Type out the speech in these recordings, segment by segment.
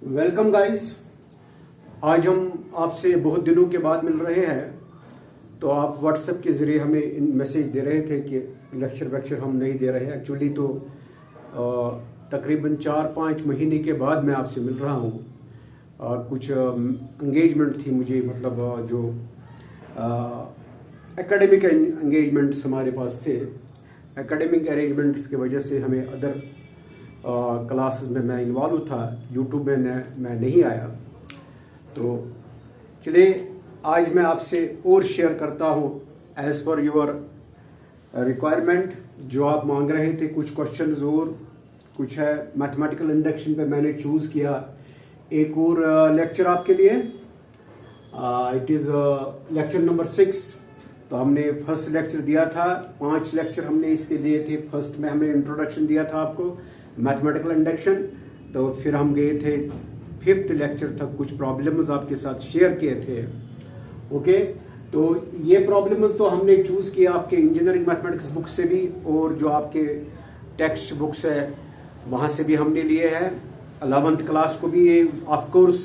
Welcome guys. आज हम आपसे बहुत दिनों के बाद मिल रहे हैं। तो आप व्हाट्सएप के ज़रिए हमें मैसेज दे रहे थे कि लेक्चर हम नहीं दे रहे हैं। एक्चुअली तो तकरीबन 4-5 महीने के बाद मैं आपसे मिल रहा हूँ। कुछ एंगेजमेंट थी मुझे, मतलब जो एकेडमिक एंगेजमेंट्स हमारे पास थे। एकेडमिक अरेंजमेंट्स की वजह से हमें अदर क्लासेस में मैं इन्वॉल्व था, यूट्यूब में मैं नहीं आया। तो चलिए आज मैं आपसे और शेयर करता हूँ एज पर योर रिक्वायरमेंट, जो आप मांग रहे थे। कुछ क्वेश्चंस और कुछ है मैथमेटिकल इंडक्शन पे मैंने चूज़ किया एक और लेक्चर आपके लिए। It is lecture number 6। तो हमने फर्स्ट लेक्चर दिया था, 5 लेक्चर हमने इसके लिए थे। फर्स्ट में हमने इंट्रोडक्शन दिया था आपको मैथमेटिकल इंडक्शन। तो फिर हम गए थे 5th लेक्चर तक, कुछ प्रॉब्लम्स आपके साथ शेयर किए थे। ओके, तो ये प्रॉब्लम्स तो हमने चूज़ किया आपके इंजीनियरिंग मैथमेटिक्स बुक से भी, और जो आपके टेक्स्ट बुक्स है वहाँ से भी हमने लिए हैं। 11th क्लास को भी ये ऑफकोर्स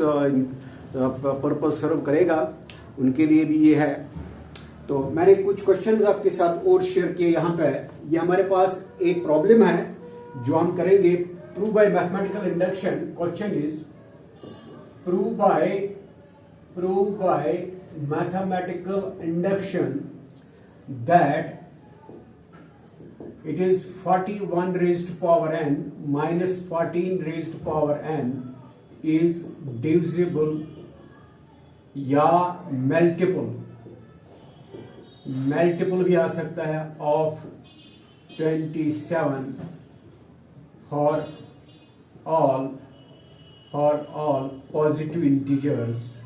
पर्पज सर्व करेगा, उनके लिए भी ये है। तो मैंने कुछ क्वेश्चंस आपके साथ और शेयर किए यहाँ पे। ये हमारे पास एक प्रॉब्लम है जो हम करेंगे, prove by mathematical induction. Question is prove by mathematical induction that it is 41 raised to power n minus 14 raised to power n is divisible या मल्टीपल भी आ सकता है of 27 for all positive integers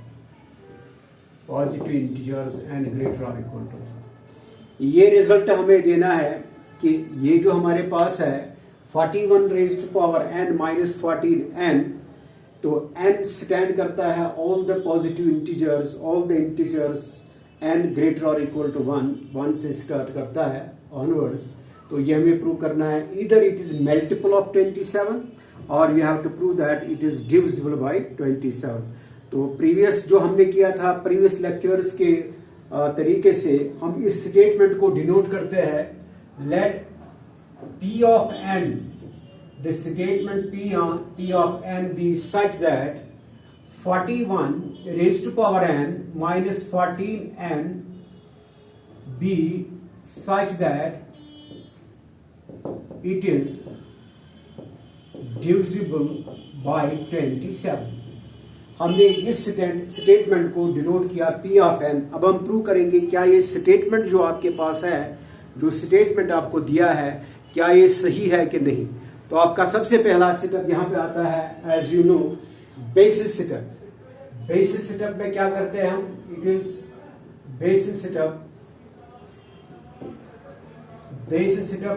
and greater or equal to। ये result हमें देना है कि ये जो हमारे पास है 41 raised to power n minus 14n, तो n स्टैंड करता है all the positive integers n greater or equal to 1 से स्टार्ट करता है onwards। तो ये हमें प्रूव करना है, either it is multiple of 27 और you have to prove that it is divisible by 27। तो प्रीवियस जो हमने किया था, प्रीवियस लेक्चर्स के तरीके से हम इस स्टेटमेंट को डिनोट करते हैं, let p of n, the statement p of n be such that 41 raised to power n minus 14n be such that it is divisible by 27। हमने इस स्टेटमेंट को डिनोट किया p ऑफ n। अब हम prove करेंगे क्या ये statement जो आपके पास है, जो स्टेटमेंट आपको दिया है, क्या ये सही है कि नहीं। तो आपका सबसे पहला सेटअप यहाँ पे आता है, as you know, basis setup. Basis setup में क्या करते हैं हम, इट इज बेसिस सेटअप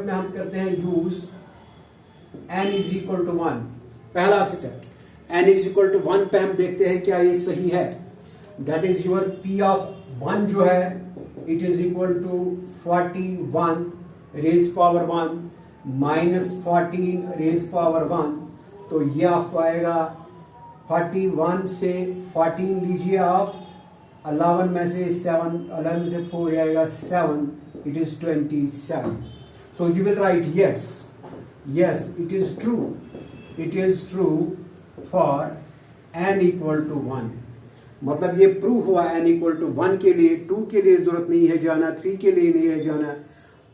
में हम करते हैं use n is equal to 1। पहला setup n is equal to 1 पे हम देखते हैं क्या ये सही है। That is your p of 1 जो है, it is equal to 41 raise power 1 minus 14 raise power 1। तो ये आपको आएगा 41 से 14 लीजिए आप, 11 में से 11 में से 4 आएगा 7, it is 27। So you will write yes, it is true for n equal to 1। मतलब ये प्रूव हुआ n equal to 1 के लिए। 2 के लिए जरूरत नहीं है जाना, 3 के लिए नहीं है जाना,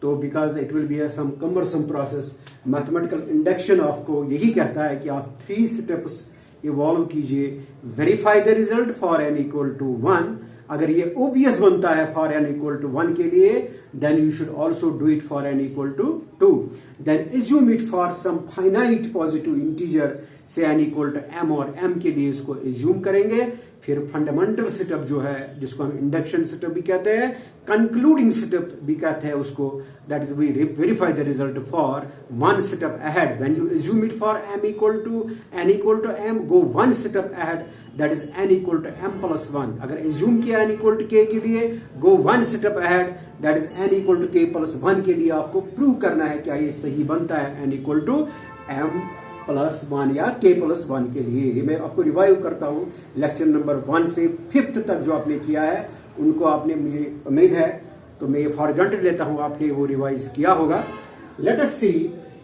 तो because it will be a some cumbersome process. Mathematical induction आपको यही कहता है कि आप 3 स्टेप्स इवॉल्व कीजिए, verify the result for n equal to 1। अगर ये ओबियस बनता है फॉर n equal to 1 के लिए, then you should also do it for n equal to 2। Then assume it for some finite positive integer से n equal to m, और m के लिए इसको एज्यूम करेंगे। फिर फंडामेंटल सेटअप जो है, जिसको हम इंडक्शन सेटअप भी कहते हैं, कंक्लूडिंग सेटअप भी कहते हैं उसको, that is we verify the result for 1 step ahead. When you assume it for n equal to m, go 1 step ahead, that is n equal to m plus 1। अगर assume किया n equal to k के लिए, गो 1 step ahead, that is n equal to k plus 1 के लिए आपको prove करना है क्या ये सही बनता है n equal to m k+1 या k+1 के लिए। मैं आपको रिवाइव करता हूं, लेक्चर नंबर 1 से 5th तक जो आपने किया है उनको आपने, मुझे उम्मीद है, तो मैं ये फॉर ग्रांटेड लेता हूं आपने वो रिवाइज किया होगा। Let us see,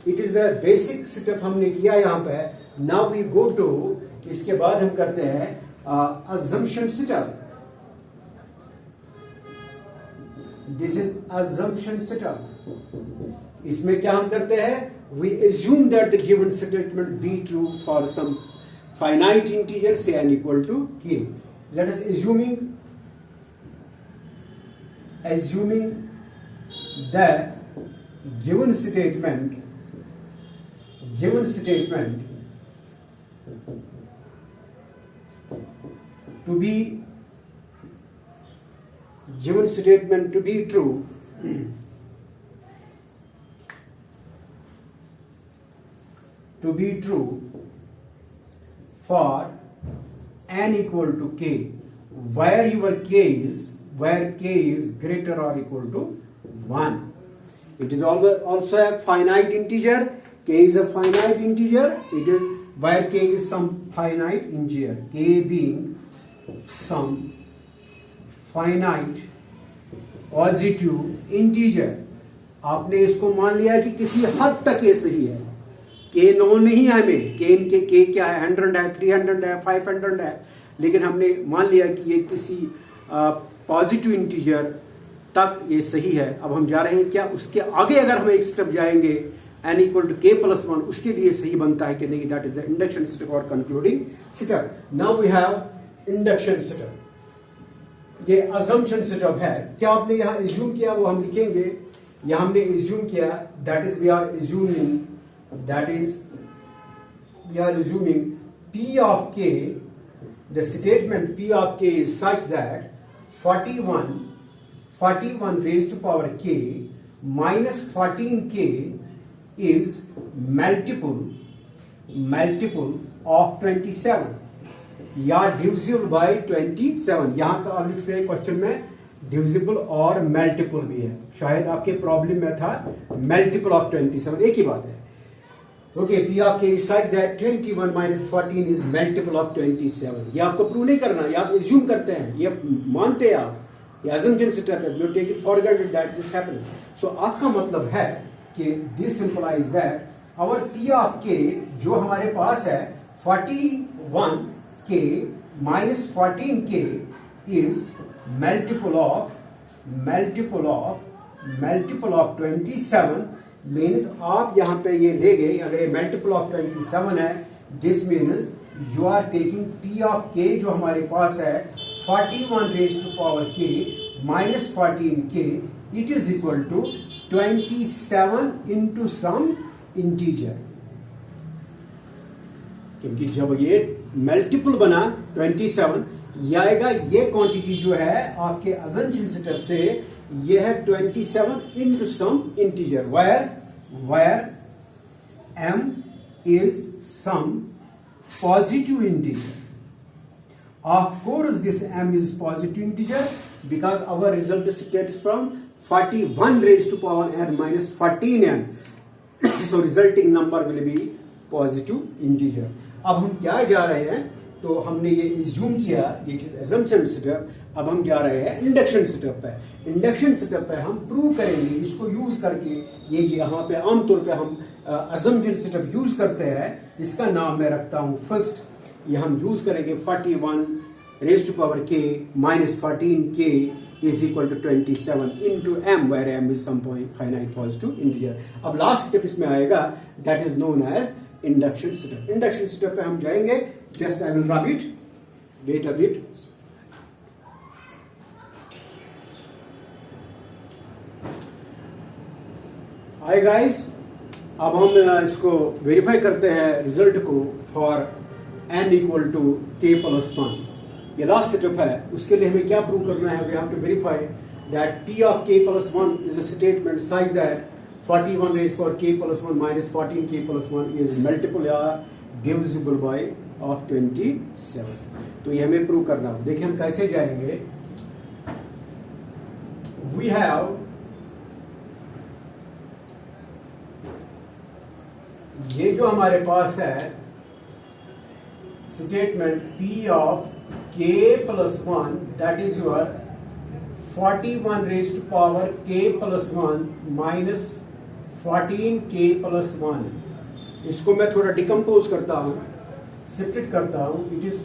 it is the basic setup हमने किया यहाँ पे। नाउ वी गो टू, इसके बाद हम करते हैं assumption setup. This is assumption setup. इसमें क्या हम करते हैं? We assume that the given statement be true for some finite integer, say n equal to k. Let us assuming that given statement to be true for n equal to k, where k is greater or equal to 1. It is also a finite integer. K is a finite integer. It is where k is some finite integer, k being some finite positive integer. आपने इसको मान लिया कि किसी हद तक ये सही है, k नॉन नहीं है हमें, k क्या है, 100 है, 300 है, 500 है, लेकिन हमने मान लिया कि ये किसी पॉजिटिव इंटीजर तक ये सही है। अब हम जा रहे हैं क्या, उसके आगे अगर हम एक स्टेप जाएंगे, n equal to k+1, उसके लिए सही बनता है कि नहीं, that is the induction setup और concluding setup. Now we have induction setup. ये अजम्पशन सेटअप है। क्या आपने यहां एज्यूम किया वो हम लिखेंगे। यहां हमने एज्यूम किया, that is we are assuming p of k, the statement p of k is such that 41 raised to power k minus 14k is multiple of 27 या डिविजिबल बाय 27। यहां का आप लिख सकते हैं क्वेश्चन में डिविजिबल और मल्टीपल भी है, शायद आपके प्रॉब्लम में था मल्टीपल ऑफ 27, एक ही बात है। Okay, p of k is such that 21 minus 14 is multiple of 27। ये आपको प्रूव नहीं करना, ये आप एज्यूम करते हैं, ये मानते हैं आप, ये assumption setup है, you take it for granted that this happens। So आपका मतलब है कि this implies that our p of k जो हमारे पास है 41k minus 14k is multiple of 27 means आप यहां पे ये ले गए, अगर ये मल्टीपल ऑफ 27 है, this means you are taking p of k जो हमारे पास है 41 raise to power k minus 14k, it is equal to 27 into some integer. क्योंकि जब ये मल्टीपल बना 27, ये आएगा, ये क्वांटिटी जो है आपके assumption सेटअप से ये है 27 into some integer, where m is some positive integer. Of course this m is positive integer because our result states from 41 raised to power n minus 14n. So resulting number will be positive integer. अब हम क्या जा रहे हैं, तो हमने ये assume किया, ये चीज assumption सेटअप। अब हम जा रहे हैं इंडक्शन सेटअप पे। इंडक्शन सेटअप पे हम प्रूव करेंगे इसको यूज करके। ये यहाँ पे आमतौर पे हम assumption सेटअप यूज करते हैं, इसका नाम मैं रखता हूँ फर्स्ट। ये हम यूज करेंगे 41 raise to power k minus 14k is equal to 27 into m, where m is some finite positive integer। अब लास्ट स्टेप इसमें आएगा, that is known as induction setup. Induction setup पे हम जाएंगे, just I will rub it, wait a bit. Hi guys, अब हम इसको verify करते हैं रिजल्ट को for n equal to k+1। ये लास्ट सेटअप है, उसके लिए हमें क्या प्रूव करना है, we have to verify that p of k+1 is a statement such that 41 raised for k+1 minus 14k+1 is multiple या divisible by of 27। तो ये हमें प्रूव करना है। देखिए हम कैसे जाएंगे। We have ये जो हमारे पास है statement P of k plus 1 that is your 41 raise to power k plus 1 minus 14k plus 1। इसको मैं थोड़ा डिकम्पोज करता हूं, सेपरेट करता हूं। It is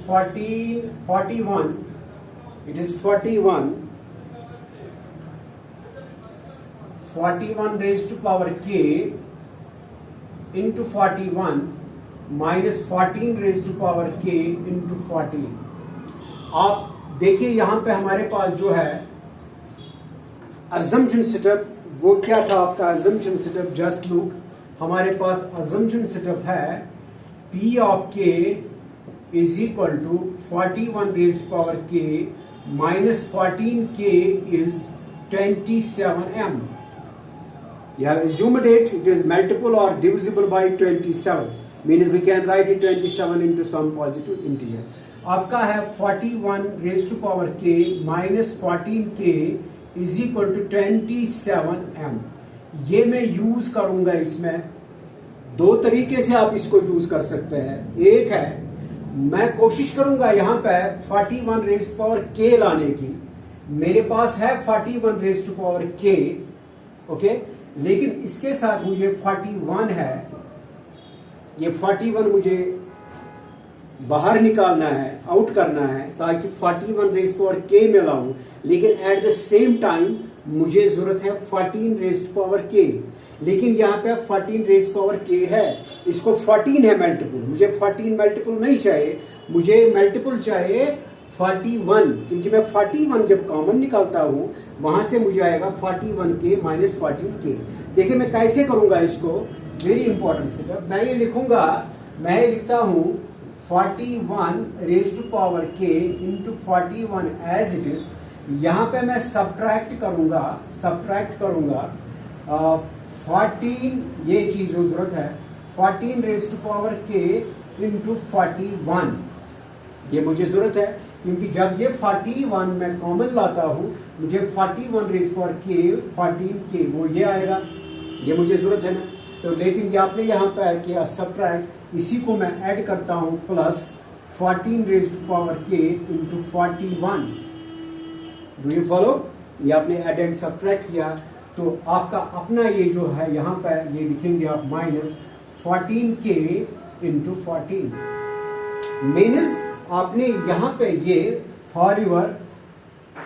41 raise to power k into 41 minus 14 raise to power k into 14। आप देखिए यहां पे हमारे पास जो है अजम्पशन सेटअप, वो क्या था आपका अजम्पशन सेटअप? जस्ट लुक, हमारे पास अजम्पशन सेटअप है P of k is equal to 41 raise to power k minus 14k is 27m। You have assumed it is multiple or divisible by 27, means we can write it 27 into some positive integer। आपका है 41 raised to power k minus 14k is equal to 27m। ये मैं use करूंगा, इसमें दो तरीके से आप इसको यूज कर सकते हैं। एक है मैं कोशिश करूंगा यहां पे 41 raised to power k लाने की, मेरे पास है 41 raised to power k, okay, लेकिन इसके साथ मुझे 41 है, ये 41 मुझे बाहर निकालना है, आउट करना है, ताकि 41 रेज पावर k में लाऊं। लेकिन एट द सेम टाइम मुझे जरूरत है 14 रेज पावर k, लेकिन यहाँ पे 14 रेज पावर k है, इसको 14 है मल्टीपल, मुझे 14 मल्टीपल नहीं चाहिए, मुझे मल्टीपल चाहिए 41, क्योंकि मैं 41 जब कॉमन निकालता हूं वहां से मुझे आएगा 41k माइनस 14k। देखिए मैं कैसे करूंगा इसको, वेरी इंपॉर्टेंट सेटअप। मैं ये लिखूंगा, मैं ये लिखता हूं 41 raise to power k into 41 as it is. यहां पे मैं सब्ट्रैक्ट करूंगा 14, ये चीज जो जरूरत है 14 raise to power k into 41, ये मुझे जरूरत है, क्योंकि जब ये 41 मैं कॉमन लाता हूं मुझे 41 रेज पावर k 14k वो ये आएगा, ये मुझे जरूरत है ना। तो लेकिन ये आपने यहाँ पे किया सब्ट्रैक्ट, इसी को मैं ऐड करता हूं plus 14 raise to power k into 41। Do you follow? ये आपने ऐड एंड सब्ट्रैक्ट किया, तो आपका अपना ये जो है यहाँ पे ये लिखेंगे आप माइनस 14k इंटू 14। मीन्स आपने यहाँ पे ये फॉर योर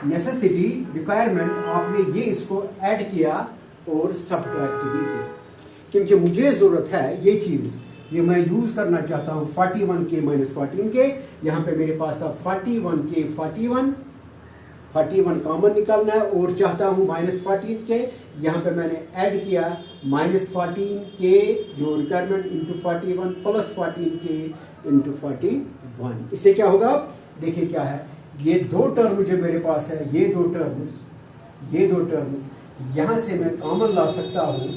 नेसेसिटी रिक्वायरमेंट आपने ये इसको ऐड किया और सब्ट्रैक्ट भी किया, क्योंकि मुझे जरूरत है ये चीज, ये मैं यूज करना चाहता हूं 41k माइनस 14k। यहाँ पे मेरे पास था 41k 41 कॉमन निकालना है और चाहता हूं माइनस 14k, यहाँ पे मैंने ऐड किया माइनस 14k जो requirement into 41 plus 14k into 41। इससे क्या होगा? देखिए क्या है, ये दो टर्म जो मेरे पास है, ये दो टर्म्स यहां से मैं कॉमन ला सकता हूं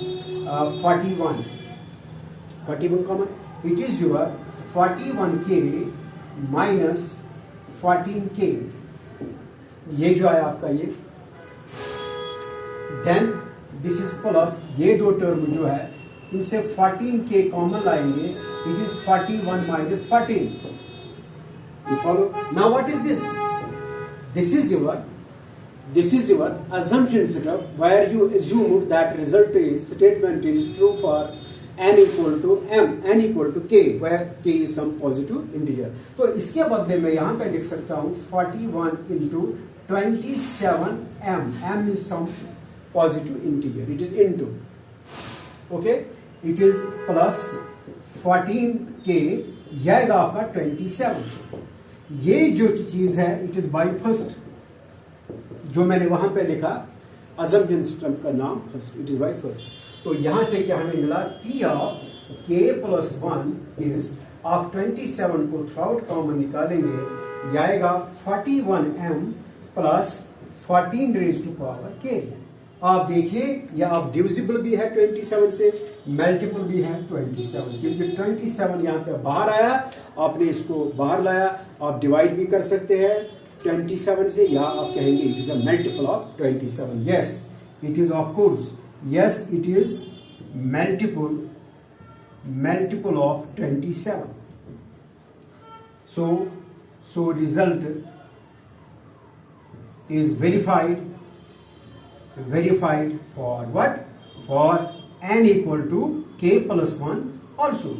41 common, it is your 41k minus 14k, ये जो है आपका ये, देन दिस इज प्लस ये दो टर्म जो है इनसे 14k कॉमन लाएंगे, it is 41 minus 14। You follow? Now what is this? This is your assumption setup where you assume that result is statement is true for n equal to m, n equal to k, where k is some positive integer। तो इसके बदले में यहाँ पे लिख सकता हूँ 41 into 27m, m is some positive integer, it is into, okay, it is plus 14k, यह आएगा आपका 27। ये जो चीज है इट इज बाय फर्स्ट, जो मैंने वहां पे लिखा असम्पशन सिस्टम का नाम first, it is by first. तो यहां से क्या हमें मिला, P of k plus 1 is of 27 को थ्रूआउट कॉमन निकालेंगे, यह आएगा 41m plus 14 raise to power k। आप देखिए या आप डिविजिबल भी है 27 से, मल्टीपल भी है 27, क्योंकि 27 यहाँ पे बाहर आया, आपने इसको बाहर लाया। आप डिवाइड भी कर सकते हैं 27 से, या आप कहेंगे it is a multiple of 27। Yes it is of course, yes it is multiple multiple of 27. So result is verified for what? For n equal to k plus 1 also.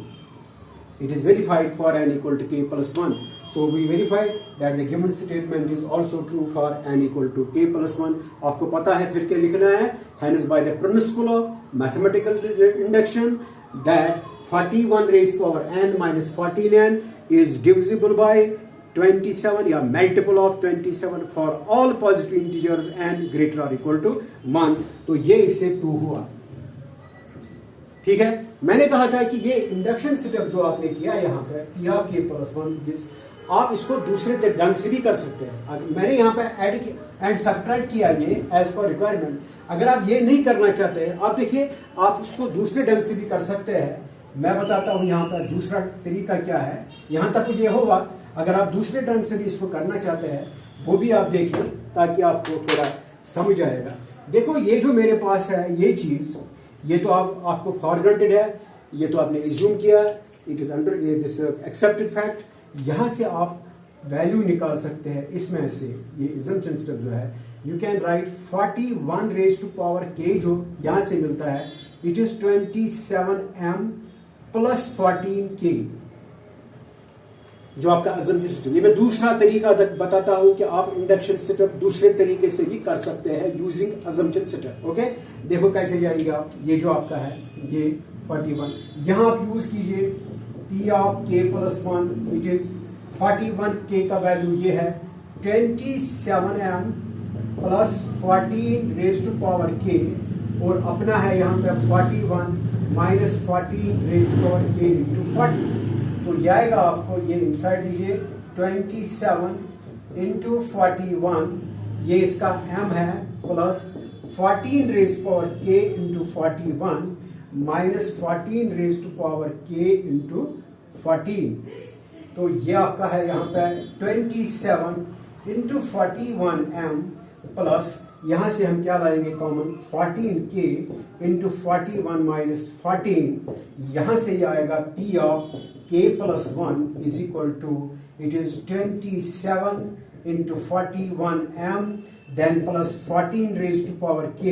It is verified for n equal to k plus 1. So we verify that the given statement is also true for n equal to k plus 1. आपको पता है फिर क्या लिखना है? Hence by the principle of mathematical induction that 41 raised to power n minus 14n is divisible by 27 या multiple of 27 for all positive integers n greater or equal to 1. तो ये इससे प्रूव हुआ. ठीक है. मैंने कहा था कि ये इंडक्शन सेटअप जो आपने किया यहाँ पे पी ऑफ के प्लस 1, आप इसको दूसरे ढंग से भी कर सकते हैं. मैंने यहाँ पे ऐड एंड सब्ट्रैक्ट किया ये एज पर रिक्वायरमेंट. अगर आप ये नहीं करना चाहते हैं, आप देखिए आप इसको दूसरे ढंग से भी कर सकते हैं. मैं बताता हूँ यहाँ पर दूसरा तरीका क्या है. यहाँ तक ये होगा. अगर आप दूसरे ढंग से भी इसको करना चाहते हैं वो भी आप देखिए ताकि आपको थोड़ा समझ आएगा. देखो ये जो मेरे पास है ये चीज, ये तो आपको फॉर ग्रांटेड है, ये तो आपने एज्यूम किया, it is under this accepted fact. यहां से आप वैल्यू निकाल सकते हैं इसमें से. ये assumption स्टेप जो है you can write 41 raise to power k जो यहां से मिलता है it is 27m plus 14k जो आपका assumption सिस्टम. ये मैं दूसरा तरीका बताता हूं कि आप इंडक्शन सेटअप दूसरे तरीके से भी कर सकते हैं यूजिंग assumption सेटअप. ओके, देखो कैसे जाएगा. ये जो आपका है ये 41 यहां आप यूज कीजिए p of k plus 1 it is 41 k का वैल्यू ये है 27m plus 14 raise to power k और अपना है यहाँ पे 41 minus 14 raise to power k into 40. तो ये आएगा आपको ये इनसाइड दीजिए 27 इंटू 41 ये इसका m है plus 14 raise power k into 41 minus 14 raise to power k into 14. तो ये आपका है यहाँ पे 27 इंटू 41m प्लस यहां से हम क्या लाएंगे कॉमन 14k इंटू 41 माइनस 14. यहां से ये आएगा p of k plus 1 is equal to it is 27 into 41m then plus 14 raise to power k.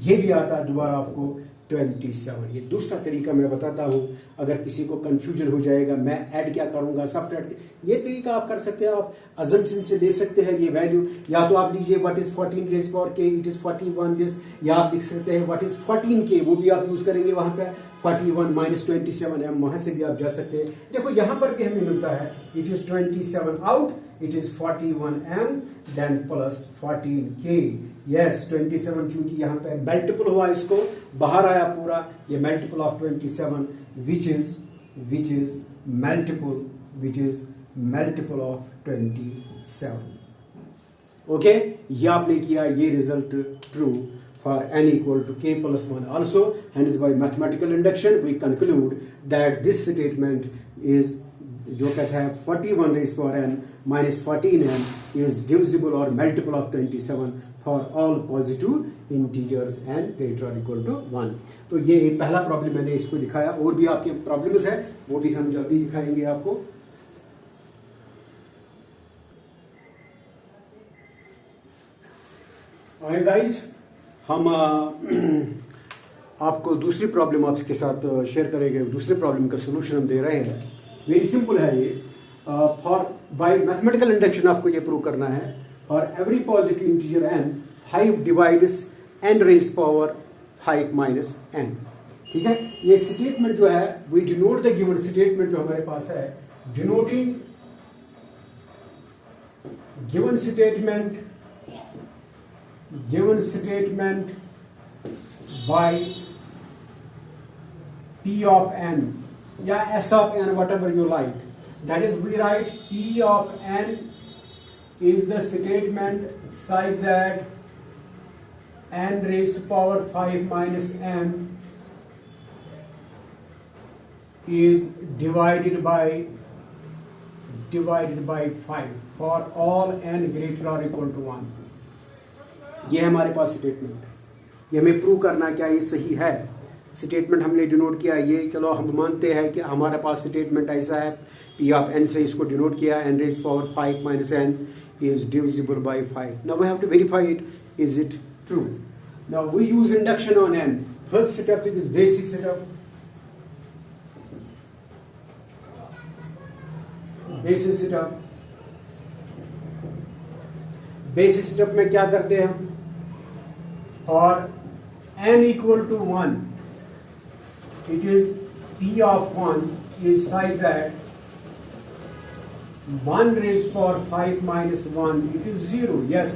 ये भी आता है दोबारा आपको 27. ये दूसरा तरीका मैं बताता हूं. अगर किसी को कंफ्यूजन हो जाएगा मैं ऐड क्या करूंगा सब्ट्रैक्ट, ये तरीका आप कर सकते हैं. आप अजम्पशन से ले सकते हैं ये वैल्यू. या तो आप लीजिए what is 14 raise power k it is 41 this, या आप लिख सकते हैं व्हाट इज 14k वो भी आप यूज करेंगे वहां पे 41 माइनस 27m वहां से भी आप जा सकते हैं. देखो यहां पर भी हमें मिलता है it is 27 out it is 41m then plus 14k. Yes 27 चूंकि यहाँ पे मल्टीपल हुआ इसको बाहर आया पूरा ये multiple of 27 which is multiple of 27. Okay, ये आपने किया. ये result true for n equal to k plus 1 also. Hence by mathematical induction we conclude that this statement is जो कहता है 41 raise power n minus 14m is divisible और multiple of 27 for all positive integers and greater और equal to 1. तो ये पहला problem मैंने इसको दिखाया. और भी आपके प्रॉब्लम्स है वो भी हम जल्दी दिखाएंगे आपको. ऑलराइट गाइस, हम आपको दूसरी प्रॉब्लम आपके साथ शेयर करेंगे. दूसरे प्रॉब्लम का सोल्यूशन हम दे रहे हैं. वेरी सिंपल है ये. फॉर बाय मैथमेटिकल इंडक्शन आपको ये प्रूव करना है. For every positive integer n 5 divides n raise power 5 minus n. ठीक है, ये स्टेटमेंट जो है we denote the given statement जो हमारे पास है denoting given statement by p of n या s of n whatever you like. That is we write p of n is the statement such that n raised to power 5 minus n is divided by 5 for all n greater or equal to 1. ये है हमारे पास statement. ये हमें prove करना क्या ये सही है. स्टेटमेंट हमने डिनोट किया ये, चलो हम मानते हैं कि हमारे पास स्टेटमेंट ऐसा है, पी ऑफ एन से इसको डिनोट किया, n raise power 5 minus n is divisible by 5. Now we have to verify it, is it true? Now we use induction on n. First setup is basic setup. Basic setup. Basic setup में क्या करते हैं हम? For n equal to 1, it is p of 1 is such that 1 raised power 5 minus 1, it is 0. Yes,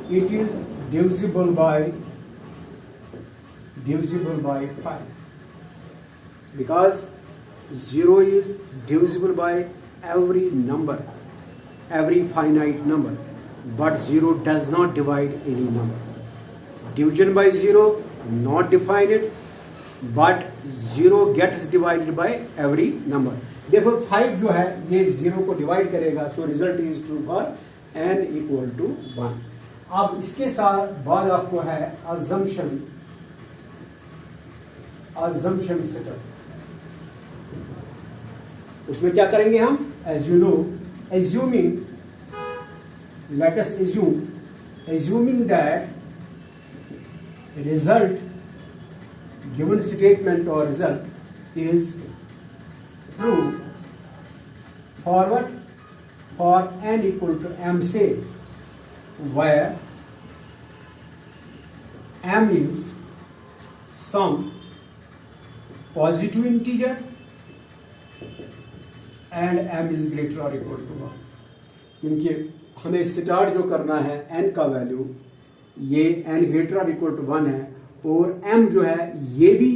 it is divisible by 5, because 0 is divisible by every number, every finite number, but 0 does not divide any number. Division by 0 not defined, but 0 gets divided by every number. देखो 5 जो है ये 0 को divide करेगा, so result is true for n equal to 1. अब इसके साथ बाद आपको है अजम्पशन सेटअप. उसमें क्या करेंगे हम? As you know, assuming, let us assuming that result, given statement और result is true for what? For n equal to m, say, where m is some positive integer and m is greater or equal to 1. क्योंकि हमें start जो करना है n का value, ये n greater और equal to 1 है, और m जो है ये भी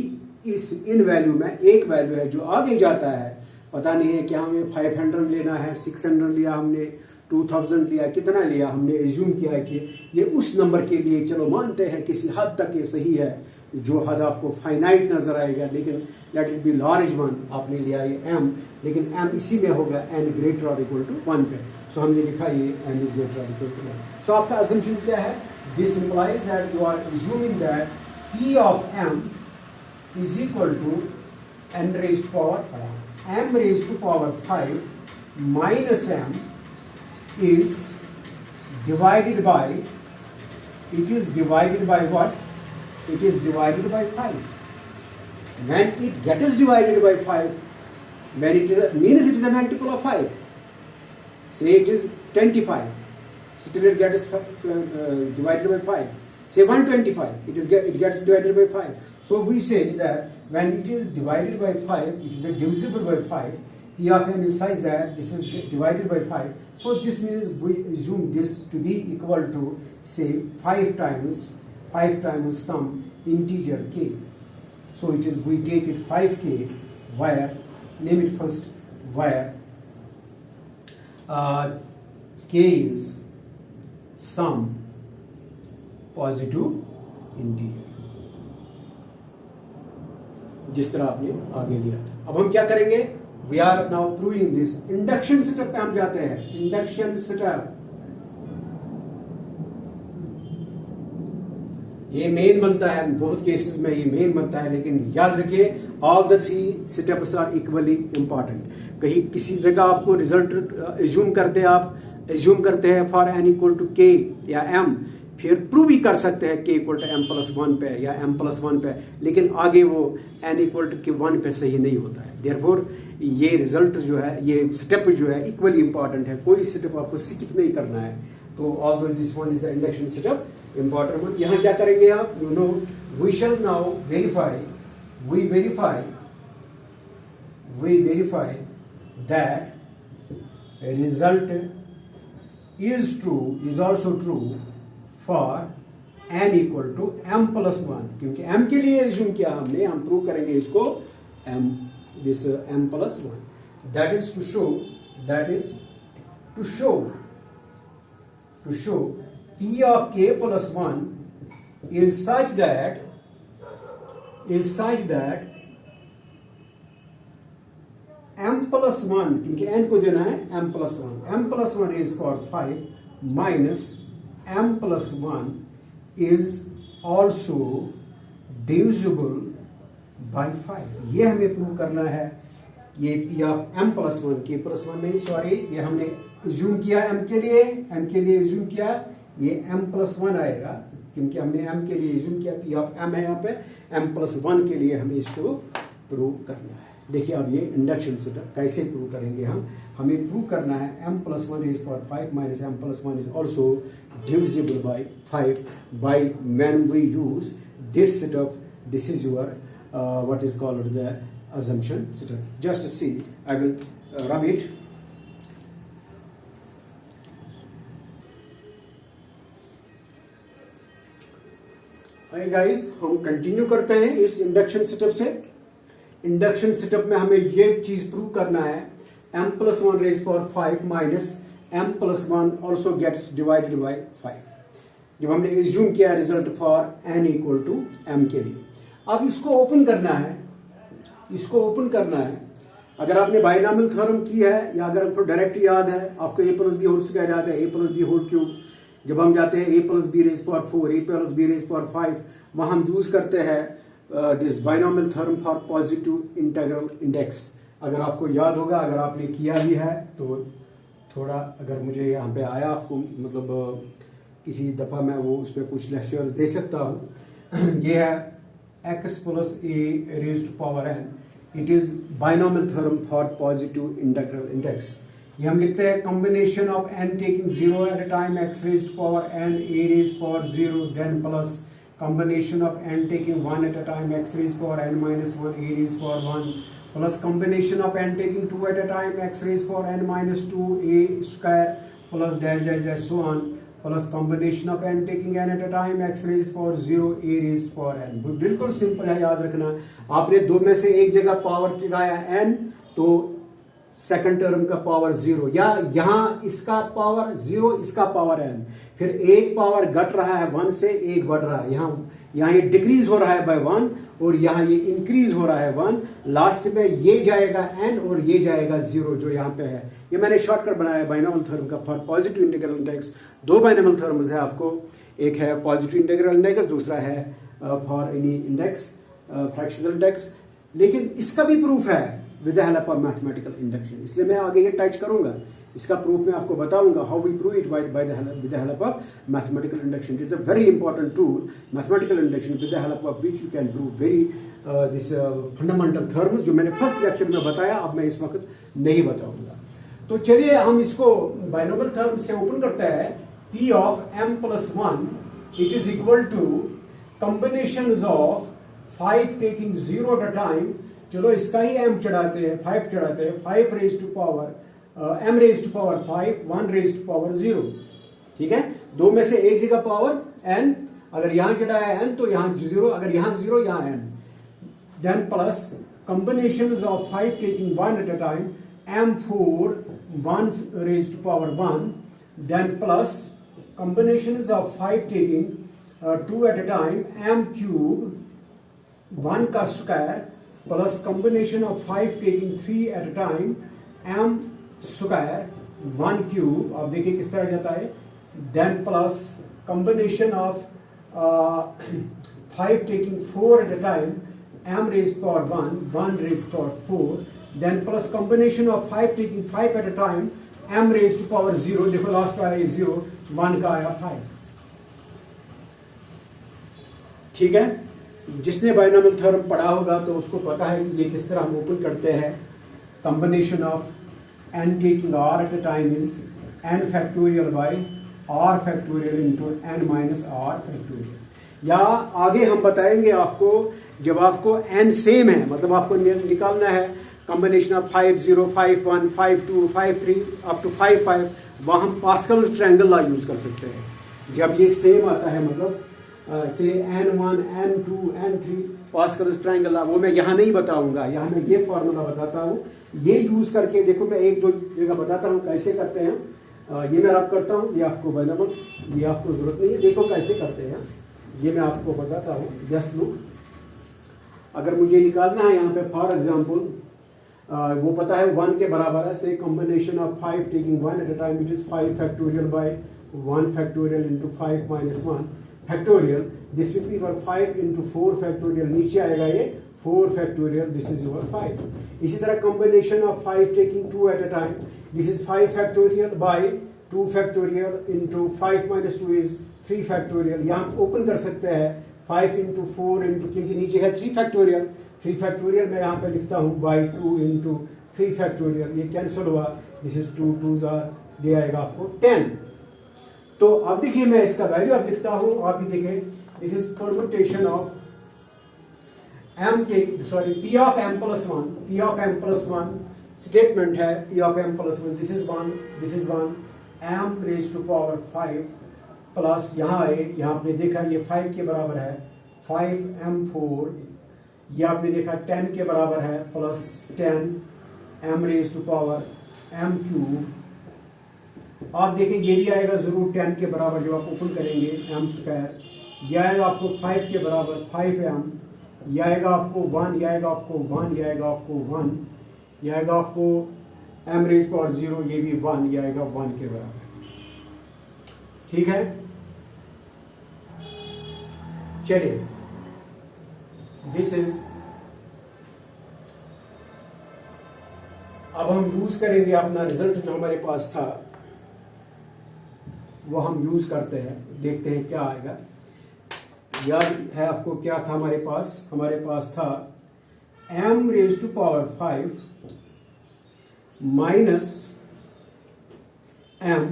इस इन वैल्यू में एक वैल्यू है जो आगे जाता है. पता नहीं है कि हमें 500 लेना है, 600 लिया हमने, 2000 लिया, कितना लिया हमने, एज्यूम किया है कि ये उस नंबर के लिए, चलो मानते हैं किसी हद तक ये सही है, जो हद आपको फाइनाइट नजर आएगा, लेकिन let it be large one, आपने लिया ये m, लेकिन m इसी में होगा n ग्रेटर और इक्वल टू 1 पे, सो हमने लिखा ये m इज ग्रेटर और इक्वल टू 1. सो आपका असम्पशन क्या है? This implies that you are assuming that p of m is equal to n raised to power 5 minus m is divided by, it is divided by what? It is divided by 5. When it gets divided by 5, when it is means it is a multiple of 5. Say it is 25, still it gets divided by 5. Say 125, it gets divided by 5. So we say that when it is divided by 5, it is divisible by 5. P of m is such that this is divided by 5. So this means we assume this to be equal to, say, 5 times some integer k. So it is, we take it 5k, where, name it first, where k is some positive integer, जिस तरह आपने आगे लिया था. अब हम क्या करेंगे? We are now proving this. Induction setup पे हम जाते हैं. इंडक्शन सेटअप ये मेन बनता है, बहुत केसेस में ये मेन बनता है, लेकिन याद रखिए all the 3 setups are equally important. कहीं किसी जगह आपको रिजल्ट एज्यूम करते हैं for n equal to k या m, फिर प्रूव भी कर सकते हैं k equal to m plus 1 पे या m प्लस 1 पे, लेकिन आगे वो n इक्वल टू 1 पे सही नहीं होता है. देयरफॉर ये रिजल्ट जो है, ये स्टेप जो है इक्वली इंपॉर्टेंट है, कोई स्टेप आपको स्किप नहीं करना है. तो although this one is the induction setup, important one. यहाँ क्या करेंगे आप? You know, we shall now verify that result is also true for n equal to m plus 1. क्योंकि m के लिए एज्यूम किया हमने, हम प्रूव करेंगे इसको m plus 1. That is to show p of k plus 1 is such that m plus 1, क्योंकि n को देना है m plus 1 is for 5 minus m plus 1 is also divisible by 5। ये हमें प्रूव करना है। ये पी ऑफ m प्लस 1 के प्लस 1 नहीं, सॉरी, ये हमने एज्यूम किया m के लिए एज्यूम किया, ये m प्लस 1 आएगा क्योंकि हमने m के लिए एज्यूम किया। पी ऑफ m है यहाँ पे, m प्लस 1 के लिए हमें इसको प्रूव करना है। देखिए अब ये इंडक्शन सेटअप कैसे प्रूव करेंगे हम। हमें प्रूव करना है m plus 1 raise power 5 minus m plus 1 is also divisible by 5 by when we use this setup. This is your what is called the assumption setup. Just to see, I will rub it. Hi guys, हम continue करते हैं इस induction setup से। Induction setup में हमें ये चीज prove करना है m plus 1 raise power 5 minus m plus 1 also gets divided by 5। जब हमने एज्यूम किया result for n equal to m के लिए। अब इसको ओपन करना है, अगर आपने बाइनॉमियल थ्योरम की है या अगर आपको डायरेक्ट याद है, आपको a plus b whole square याद है, a plus b whole cube. जब हम जाते हैं a plus b raise power 4, a plus b raise power 5, वहाँ हम यूज करते हैं this binomial theorem for positive integral index. अगर आपको याद होगा, अगर आपने किया भी है तो थोड़ा, अगर मुझे यहाँ पे आया आपको, मतलब किसी दफ़ा मैं वो उस पर कुछ लेक्चर्स दे सकता हूँ। ये है x plus a raised to power n. It is binomial theorem for positive integral index. ये हम लिखते हैं combination of n taking 0 at a time x raised to power n a raised to power 0 then plus combination of n taking 1 at a time x raised to power n minus 1 a raised to power 1 plus combination of n taking 2 at a time x raised to power n minus 2 a square plus dash dash dash so on plus combination of n taking n at a time x rays power 0 a rays power n। बिल्कुल simple है, याद रखना। आपने दो में से एक जगह पावर लगाया n, तो सेकंड टर्म का पावर 0, या यहाँ इसका पावर 0, इसका पावर n, फिर एक पावर घट रहा है 1 से, एक बढ़ रहा है। यहाँ ये डिक्रीज हो रहा है बाय 1 और यहाँ ये इंक्रीज हो रहा है 1। लास्ट में ये जाएगा n और ये जाएगा 0 जो यहाँ पे है। ये मैंने शॉर्टकट बनाया है बाइनॉमियल थ्योरम का फॉर पॉजिटिव इंटीग्रल इंडेक्स। दो बाइनॉमियल थ्योरम्स है आपको, एक है पॉजिटिव इंटीग्रल इंडेक्स, दूसरा है for any index fractional index. लेकिन इसका भी प्रूफ है with the help of mathematical induction, इसलिए मैं आगे ये टच करूंगा। इसका प्रूफ मैं आपको बताऊंगा how we prove it with the help of mathematical induction. It is a very important tool, mathematical induction, with the help of which you can prove very this fundamental theorems जो मैंने first lecture में बताया, अब मैं इस वक्त नहीं बताऊंगा। तो चलिए हम इसको बाइनॉमियल थ्योरम से ओपन करते हैं। P of m plus 1, it is equal to combinations of 5 taking 0 at a time। चलो इसका ही m चढ़ाते हैं, 5 चढ़ाते हैं, 5 raise to power m raise to power 5, 1 raise to power 0। ठीक है, दो में से एक जगह पावर n, अगर यहां चढ़ाया n तो यहां 0, अगर यहां 0 यहां n। Then plus combinations of 5 taking 1 at a time, m4 1 raised to power 1, then plus combinations of 5 taking 2 at a time, m cube 1 का square plus combination of 5 taking 3 at a time, m square 1 cube. आप देखिए किस तरह जाता है। then plus combination of 5 taking 4 at a time, m raised to power 1, 1 raised to power 4, then plus combination of 5 taking 5 at a time, m raised to power 0, देखो last का आया 0, 1 का आया 5। ठीक है, जिसने बाइनॉमियल थ्योरम पढ़ा होगा तो उसको पता है कि ये किस तरह हम ओपन करते हैं। Combination of n taking r at a time is n factorial by r factorial into n minus r factorial. या आगे हम बताएंगे आपको, जब आपको n सेम है, मतलब आपको निकालना है कॉम्बिनेशन ऑफ 5 0 5 1 5 2 5 3 अप टू 5 5, वहाँ हम पास्कल्स ट्रायंगल लॉ यूज कर सकते हैं। जब ये सेम आता है, मतलब से n1 n2 n3 Pascal's triangle law, वो मैं यहाँ नहीं बताऊंगा, यहाँ मैं ये फॉर्मूला बताता हूँ। ये यूज करके देखो, मैं एक दो जगह बताता हूँ कैसे करते हैं। ये मैं रब करता हूँ, ये आपको बनाना, ये आपको जरूरत नहीं है, देखो कैसे करते हैं। ये मैं आपको बताता हूँ। जस्ट लुक, अगर मुझे निकालना है यहाँ पे फॉर एग्जाम्पल, वो पता है 1 के बराबर है, से combination of 5 taking 1 at a time, it is 5 factorial by 1 factorial into 5 minus 1, factorial, this will be your 5 into 4 factorial, नीचे आएगा ये 4 फैक्टोरियल, दिस इज योर 5. इसी तरह combination of 5 taking 2 at a time, this is 5 factorial by 2 factorial into 5 minus 2 is 3 factorial. यहाँ open कर सकते हैं 5 into 4 into, क्योंकि नीचे है 3 फैक्टोरियल, 3 फैक्टोरियल मैं यहाँ पे लिखता हूँ बाई 2 into 3 फैक्टोरियल, ये कैंसिल हुआ, दिस इज 2 2s आर, दे आएगा आपको 10. तो अब देखिए मैं इसका वैल्यू अब लिखता हूँ, आप भी देखिए, this is permutation of P of m plus 1, P of m plus 1 statement है, P of m plus 1, this is 1, this is 1, m raised to power 5 plus यहाँ आए, यहाँ आपने देखा ये 5 के बराबर है 5m4, ये आपने देखा 10 के बराबर है plus 10 m raised to power m cube. आप देखें ये भी आएगा जरूर 10 के बराबर, जो आप ओपन करेंगे m स्क्वायर, यह आएगा आपको 5 के बराबर 5m, यह आएगा आपको 1, यह आएगा आपको 1, यह आएगा आपको 1, यह आएगा आपको m रेज पावर 0, ये भी 1, यह आएगा 1 के बराबर. ठीक है, चलिए दिस इज, अब हम यूज करेंगे अपना रिजल्ट जो हमारे पास था वो हम यूज करते हैं, देखते हैं क्या आएगा. याद है आपको क्या था हमारे पास था m raise to power 5 minus m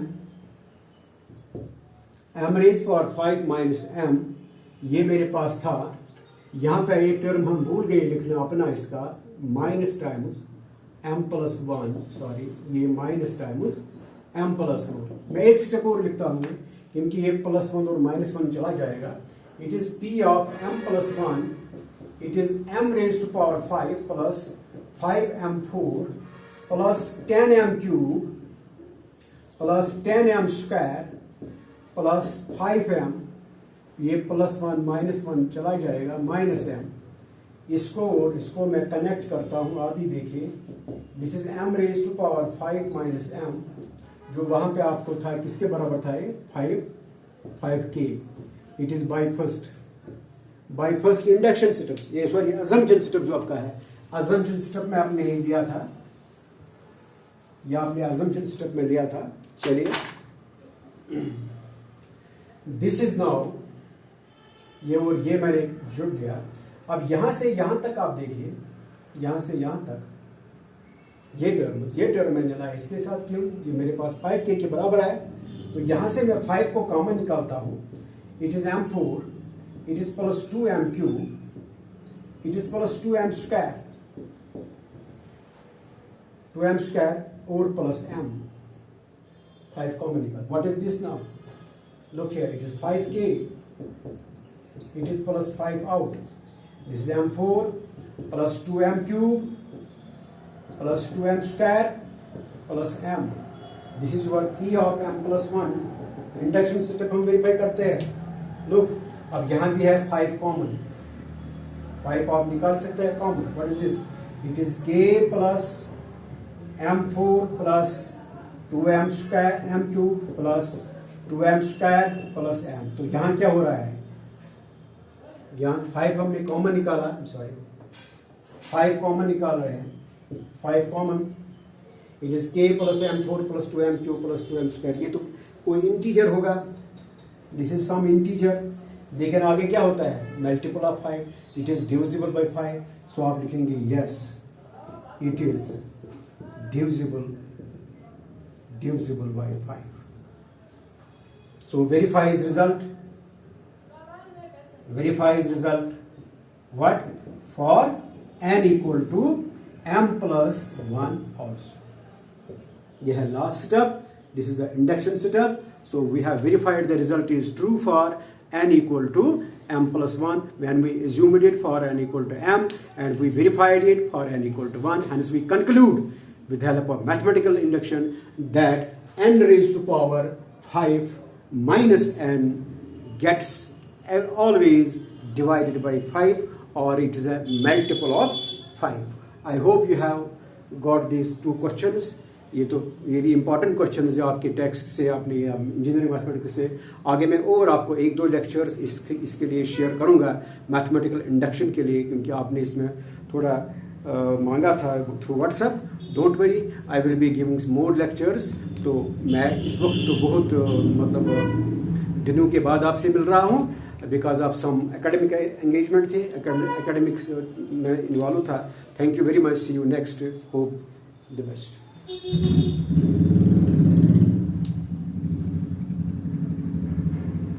raise power 5 minus m, ये मेरे पास था. यहां पे एक टर्म हम भूल गए लिखना अपना, इसका minus times m plus 1, sorry ये माइनस टाइम्स m प्लस 1. मैं एक स्टेप और लिखता हूं, क्योंकि ये प्लस 1 और माइनस 1 चला जाएगा. It is P of m plus 1, it is m raised to power 5 plus 5m4 plus 10m cube plus 10m square plus 5m, ये प्लस 1 माइनस 1 चला जाएगा, माइनस m. इसको मैं कनेक्ट करता हूँ, आप ही देखिए, this is m raised to power 5 minus m, जो वहां पे आपको था किसके बराबर था ये 5k. It is by first induction setup, ये सॉरी अजम्पशन सेटअप जो आपका है, अजम्पशन सेटअप में आपने लिया था, या आपने अजम्पशन सेटअप में लिया था. चलिए दिस इज नाउ, ये और ये मैंने जुड़ दिया. अब यहां से यहां तक आप देखिए, यहां से यहां तक ये टर्म मैंने लाया, इसके साथ क्यों, ये मेरे पास 5k के बराबर है, तो यहां से मैं 5 को कॉमन निकालता हूं. It is m4, it is plus 2m cube, it is plus 2m square, 2m square or plus m. 5 common equal. What is this now? Look here, it is 5k, it is plus 5 out. This is m4 plus 2m cube plus 2m square plus m. This is your P of m plus 1. Induction setup हम verify करते हैं. Look, अब यहां भी है 5 common, 5 आप निकाल सकते हैं common. What is this? It is k plus m4 plus 2m square m cube plus 2m square plus m. तो यहां क्या हो रहा है, यहां 5 हमने कॉमन निकाला, सॉरी 5 कॉमन निकाल रहे हैं, 5 common. It is k plus m4 plus 2m cube plus 2m square. ये तो कोई इंटीजर होगा, दिस इज सम इंटीजर. लेकिन आगे क्या होता है, multiple of 5, it is divisible by 5. So आप लिखेंगे yes it is divisible by 5. So verify his result what, for n equal to m plus 1 also. यह है last step. This is the induction setup. So we have verified the result is true for n equal to m plus 1 when we assumed it for n equal to m, and we verified it for n equal to 1. Hence we conclude with the help of mathematical induction that n raised to power 5 minus n gets always divided by 5, or it is a multiple of 5. I hope you have got these two questions. ये भी important question है आपके text से, अपनी engineering mathematics से। आगे मैं और आपको 1-2 लेक्चर्स इसके लिए शेयर करूंगा मैथमेटिकल इंडक्शन के लिए, क्योंकि आपने इसमें थोड़ा मांगा था through WhatsApp. Don't worry, I will be giving more lectures. तो मैं इस वक्त तो बहुत मतलब दिनों के बाद आपसे मिल रहा हूँ, because of some academic engagement थे, एकेडमिक्स में इन्वॉल्व था। Thank you very much, see you next, hope the best.